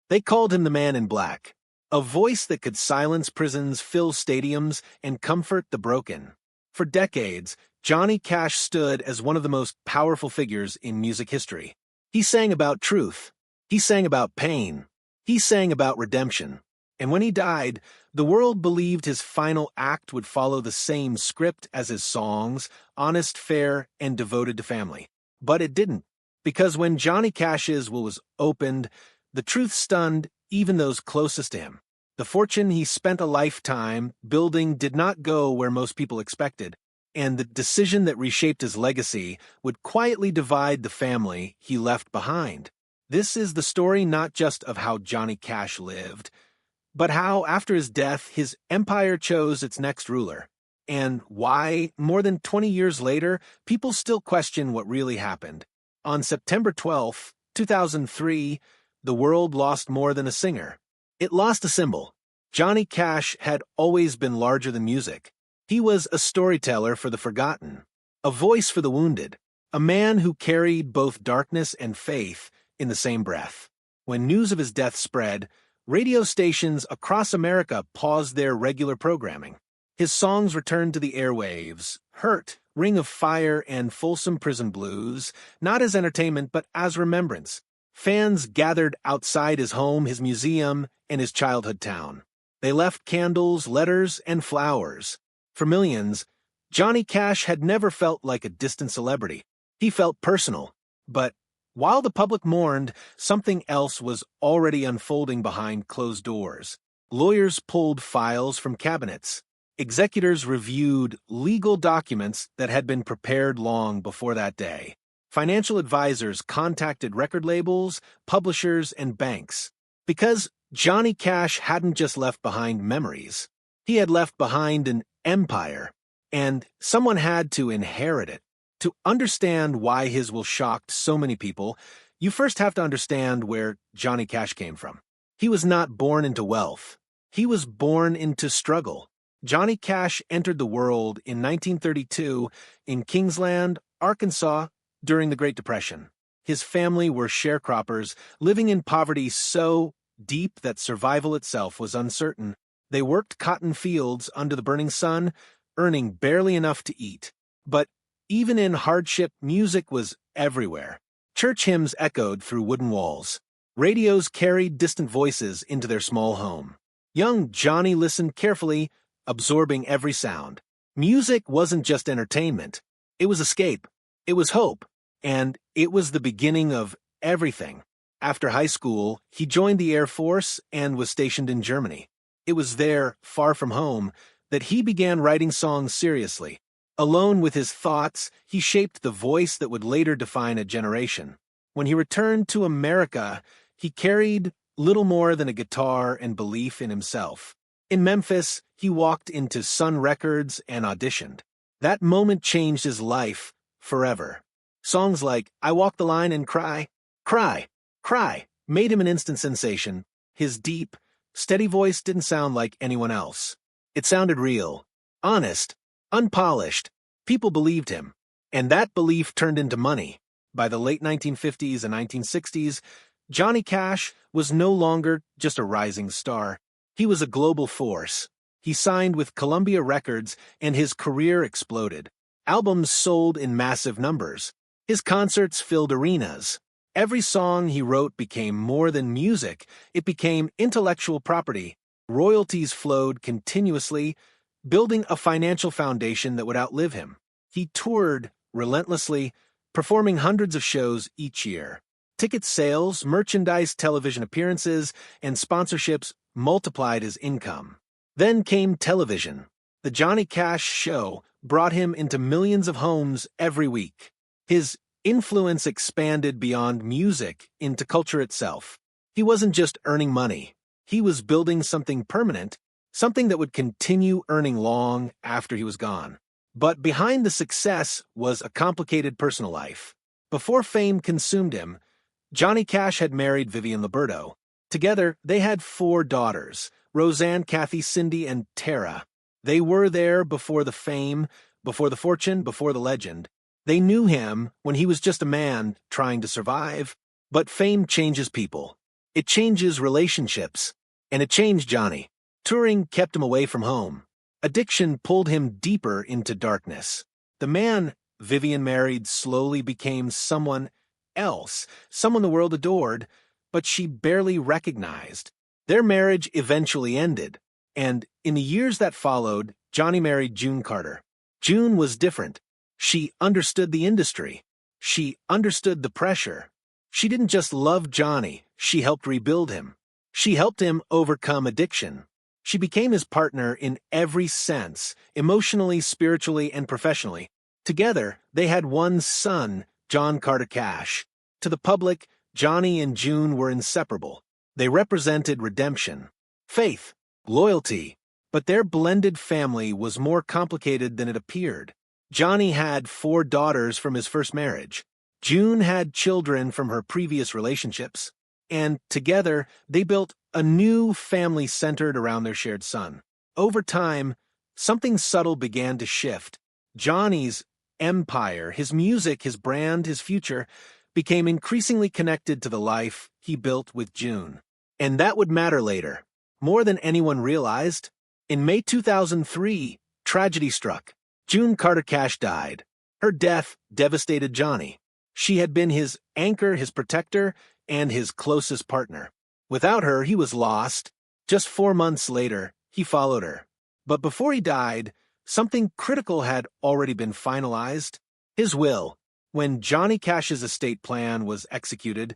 They called him the Man in Black, a voice that could silence prisons, fill stadiums, and comfort the broken. For decades, Johnny Cash stood as one of the most powerful figures in music history. He sang about truth. He sang about pain. He sang about redemption. And when he died, the world believed his final act would follow the same script as his songs, honest, fair, and devoted to family. But it didn't, because when Johnny Cash's will was opened, the truth stunned even those closest to him. The fortune he spent a lifetime building did not go where most people expected, and the decision that reshaped his legacy would quietly divide the family he left behind. This is the story not just of how Johnny Cash lived, but how, after his death, his empire chose its next ruler, and why, more than 20 years later, people still question what really happened. On September 12, 2003, the world lost more than a singer. It lost a symbol. Johnny Cash had always been larger than music. He was a storyteller for the forgotten, a voice for the wounded, a man who carried both darkness and faith in the same breath. When news of his death spread, radio stations across America paused their regular programming. His songs returned to the airwaves, Hurt, Ring of Fire, and Folsom Prison Blues, not as entertainment but as remembrance. Fans gathered outside his home, his museum, and his childhood town. They left candles, letters, and flowers. For millions, Johnny Cash had never felt like a distant celebrity. He felt personal. But while the public mourned, something else was already unfolding behind closed doors. Lawyers pulled files from cabinets. Executors reviewed legal documents that had been prepared long before that day. Financial advisors contacted record labels, publishers, and banks. Because Johnny Cash hadn't just left behind memories. He had left behind an empire, and someone had to inherit it. To understand why his will shocked so many people, you first have to understand where Johnny Cash came from. He was not born into wealth. He was born into struggle. Johnny Cash entered the world in 1932 in Kingsland, Arkansas, during the Great Depression. His family were sharecroppers, living in poverty so deep that survival itself was uncertain. They worked cotton fields under the burning sun, earning barely enough to eat. But even in hardship, music was everywhere. Church hymns echoed through wooden walls. Radios carried distant voices into their small home. Young Johnny listened carefully, absorbing every sound. Music wasn't just entertainment. It was escape. It was hope. And it was the beginning of everything. After high school, he joined the Air Force and was stationed in Germany. It was there, far from home, that he began writing songs seriously. Alone with his thoughts, he shaped the voice that would later define a generation. When he returned to America, he carried little more than a guitar and belief in himself. In Memphis, he walked into Sun Records and auditioned. That moment changed his life forever. Songs like I Walk the Line and Cry, Cry, Cry made him an instant sensation. His deep, steady voice didn't sound like anyone else. It sounded real, honest, unpolished. People believed him, and that belief turned into money. By the late 1950s and 1960s, Johnny Cash was no longer just a rising star. He was a global force. He signed with Columbia Records, and his career exploded. Albums sold in massive numbers. His concerts filled arenas. Every song he wrote became more than music. It became intellectual property. Royalties flowed continuously, building a financial foundation that would outlive him. He toured relentlessly, performing hundreds of shows each year. Ticket sales, merchandise, television appearances, and sponsorships multiplied his income. Then came television. The Johnny Cash Show brought him into millions of homes every week. His influence expanded beyond music into culture itself. He wasn't just earning money. He was building something permanent, something that would continue earning long after he was gone. But behind the success was a complicated personal life. Before fame consumed him, Johnny Cash had married Vivian Liberto. Together, they had 4 daughters, Roseanne, Kathy, Cindy, and Tara. They were there before the fame, before the fortune, before the legend. They knew him when he was just a man trying to survive. But fame changes people. It changes relationships. And it changed Johnny. Touring kept him away from home. Addiction pulled him deeper into darkness. The man Vivian married slowly became someone else, someone the world adored, but she barely recognized. Their marriage eventually ended, and in the years that followed, Johnny married June Carter. June was different. She understood the industry. She understood the pressure. She didn't just love Johnny, she helped rebuild him. She helped him overcome addiction. She became his partner in every sense, emotionally, spiritually, and professionally. Together, they had one son, John Carter Cash. To the public, Johnny and June were inseparable. They represented redemption, faith, loyalty, but their blended family was more complicated than it appeared. Johnny had 4 daughters from his first marriage. June had children from her previous relationships, and together they built a new family centered around their shared son. Over time, something subtle began to shift. Johnny's empire, his music, his brand, his future, became increasingly connected to the life he built with June. And that would matter later, more than anyone realized. In May 2003, tragedy struck. June Carter Cash died. Her death devastated Johnny. She had been his anchor, his protector, and his closest partner. Without her, he was lost. Just 4 months later, he followed her. But before he died, something critical had already been finalized. His will. When Johnny Cash's estate plan was executed,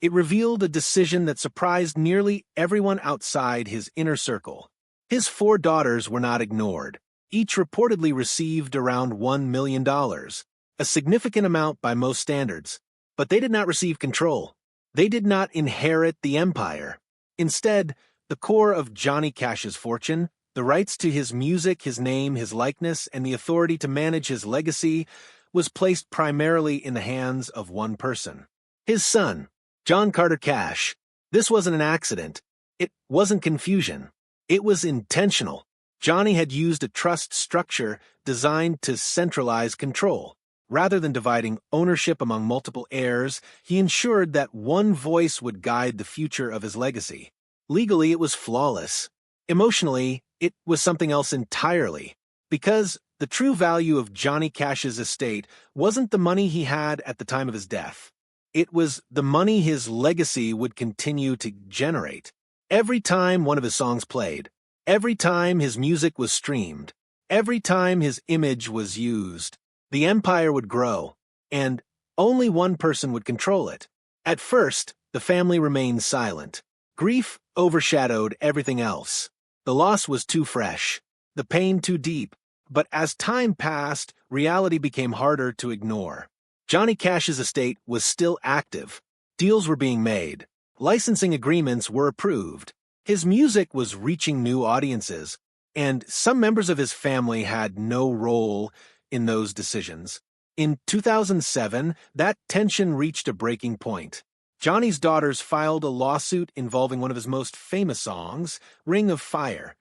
it revealed a decision that surprised nearly everyone outside his inner circle. His 4 daughters were not ignored. Each reportedly received around $1 million, a significant amount by most standards. But they did not receive control. They did not inherit the empire. Instead, the core of Johnny Cash's fortune, the rights to his music, his name, his likeness, and the authority to manage his legacy, was placed primarily in the hands of one person. His son, John Carter Cash. This wasn't an accident. It wasn't confusion. It was intentional. Johnny had used a trust structure designed to centralize control. Rather than dividing ownership among multiple heirs, he ensured that one voice would guide the future of his legacy. Legally, it was flawless. Emotionally, it was something else entirely. Because the true value of Johnny Cash's estate wasn't the money he had at the time of his death. It was the money his legacy would continue to generate. Every time one of his songs played, every time his music was streamed, every time his image was used, the empire would grow, and only one person would control it. At first, the family remained silent. Grief overshadowed everything else. The loss was too fresh, the pain too deep, but as time passed, reality became harder to ignore. Johnny Cash's estate was still active. Deals were being made. Licensing agreements were approved. His music was reaching new audiences, and some members of his family had no role in those decisions. In 2007, that tension reached a breaking point. Johnny's daughters filed a lawsuit involving one of his most famous songs, Ring of Fire.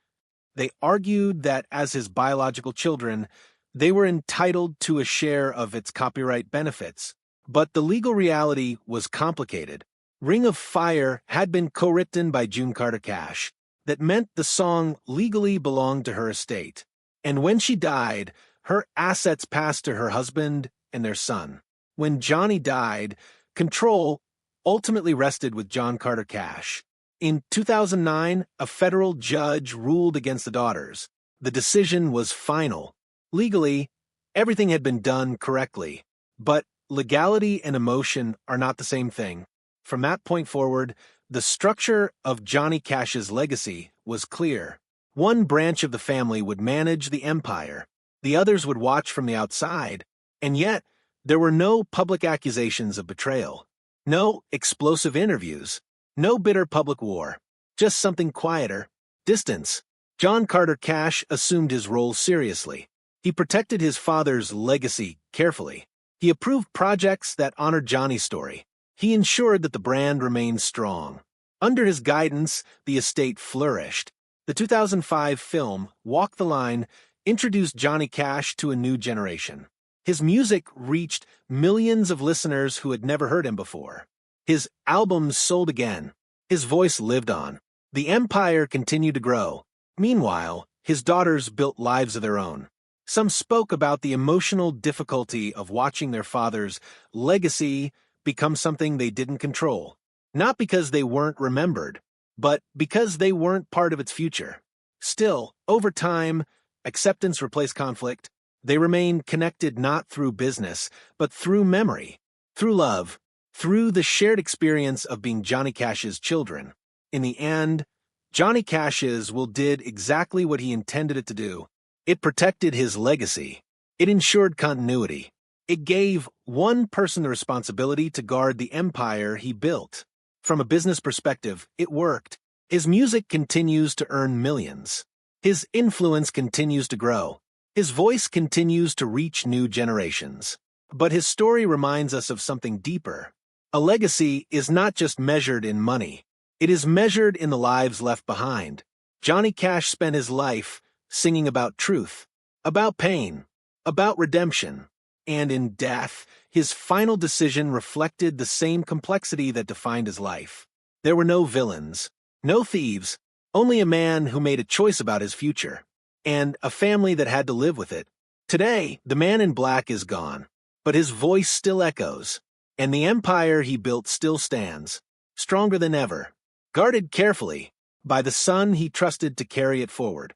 They argued that as his biological children, they were entitled to a share of its copyright benefits. But the legal reality was complicated. Ring of Fire had been co-written by June Carter Cash. That meant the song legally belonged to her estate. And when she died, her assets passed to her husband and their son. When Johnny died, control ultimately rested with John Carter Cash. In 2009, a federal judge ruled against the daughters. The decision was final. Legally, everything had been done correctly. But legality and emotion are not the same thing. From that point forward, the structure of Johnny Cash's legacy was clear. One branch of the family would manage the empire. The others would watch from the outside. And yet, there were no public accusations of betrayal. No explosive interviews. No bitter public war. Just something quieter. Distance. John Carter Cash assumed his role seriously. He protected his father's legacy carefully. He approved projects that honored Johnny's story. He ensured that the brand remained strong. Under his guidance, the estate flourished. The 2005 film, Walk the Line, introduced Johnny Cash to a new generation. His music reached millions of listeners who had never heard him before. His albums sold again. His voice lived on. The empire continued to grow. Meanwhile, his daughters built lives of their own. Some spoke about the emotional difficulty of watching their father's legacy become something they didn't control. Not because they weren't remembered, but because they weren't part of its future. Still, over time, acceptance replaced conflict. They remained connected not through business, but through memory, through love, through the shared experience of being Johnny Cash's children. In the end, Johnny Cash's will did exactly what he intended it to do. It protected his legacy. It ensured continuity. It gave one person the responsibility to guard the empire he built. From a business perspective, it worked. His music continues to earn millions. His influence continues to grow. His voice continues to reach new generations. But his story reminds us of something deeper. A legacy is not just measured in money. It is measured in the lives left behind. Johnny Cash spent his life singing about truth, about pain, about redemption. And in death, his final decision reflected the same complexity that defined his life. There were no villains, no thieves, only a man who made a choice about his future, and a family that had to live with it. Today, the man in black is gone, but his voice still echoes, and the empire he built still stands, stronger than ever, guarded carefully by the son he trusted to carry it forward.